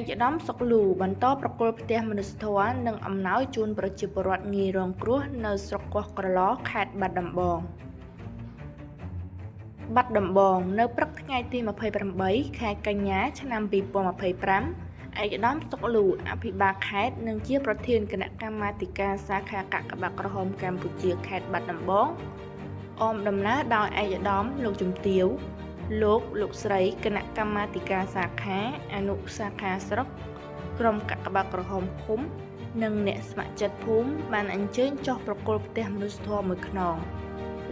ជាដំសុកលូបន្តប្រគល់ផ្ទះមនុស្សធម៌និងអំណោយជូនប្រជាពលរដ្ឋងាយរងគ្រោះនៅស្រុកកោះក្រឡខេត្តបាត់ដំបងនៅព្រឹកថ្ងៃទី28ខែកញ្ញាឆ្នាំ2025ឯកឧត្តមសុកលូអភិបាលខេត្តនិងជាប្រធានគណៈកម្មាធិការសាខាកាកបាទក្រហមកម្ពុជាខេត្តបាត់ដំបងអមដំណើរដោយឯកឧត្តមលោកជំទាវលោកស្រីគណៈកម្មាធិការសាខាអនុសាខាស្រុកក្រុមកាកបាទក្រហមឃុំនិងអ្នកស្ម័គ្រចិត្តភូមិបានអញ្ជើញចុះប្រគល់ផ្ទះមនុស្សធម៌មួយខ្នង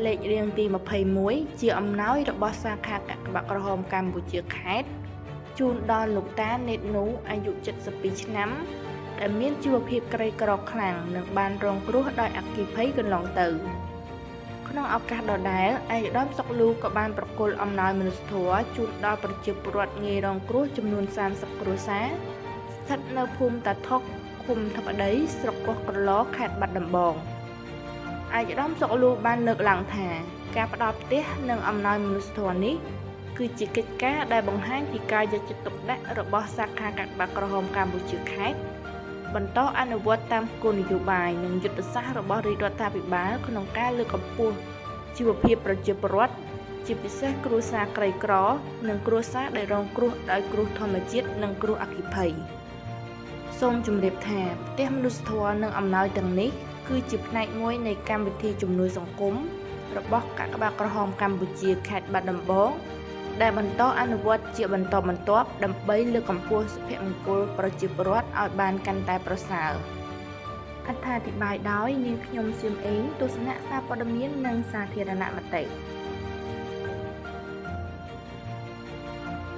លេខរៀងទី21ជាអំណោយរបស់សាខាកាកបាទក្រហមកម្ពុជាខេត្តជូនដល់លោកតានេតនូអាយុ72ឆ្នាំដែលមានជីវភាពក្រីក្រខ្លាំងនិងបានរងគ្រោះដោយអគ្គិភ័យកន្លងទៅក្នុងឱកាសដដែលឯកឧត្តមសុកលូក៏បានប្រគល់អំណោយមនុស្សធម៌ជូនដល់ប្រជាពលរដ្ឋងាយរងគ្រោះចំនួន30គ្រួសារស្ថិតនៅភូមិតាថុកឃុំថបដីស្រុកកោះក្រឡខេត្តបាត់ដំបងឯកឧត្តមសុកលូបានលើកឡើងថាការផ្ដល់ផ្ទះនិងអំណោយមនុស្សធម៌នេះគឺជាកិច្ចការដែលបង្ហាញពីការយកចិត្តទុកដាក់របស់សាខាកាកបាទក្រហមកម្ពុជាខេត្តបន្តអនុវត្តតាមគោលនយោបាយនិងយុទ្ធសាស្ត្ររបស់រាជរដ្ឋាភិបាលក្នុងការលើកកម្ពស់ជីវភាពប្រជាពលរដ្ឋជាពិសេសគ្រួសារក្រីក្រនិងគ្រួសារដែលរងគ្រោះដោយគ្រោះធម្មជាតិនិងគ្រោះអគ្គិភ័យសូមជម្រាបថាផ្ទះមនុស្សធម៌និងអំណោយទាំងនេះគឺជាផ្នែកមួយនៃកម្មវិធីជំនួយសង្គមរបស់កាកបាទក្រហមកម្ពុជាខេត្តបាត់ដំបងដែលបន្តអនុវត្តជាបន្តបន្ទាប់ដើម្បីលើកកម្ពស់សុភមង្គលប្រជាពលរដ្ឋឲ្យបានកាន់តែប្រសើរអត្ថាធិប្បាយដោយនាងខ្ញុំសៀមអេងទស្សនៈសារព័ត៌មាននិងសាធារណមតិ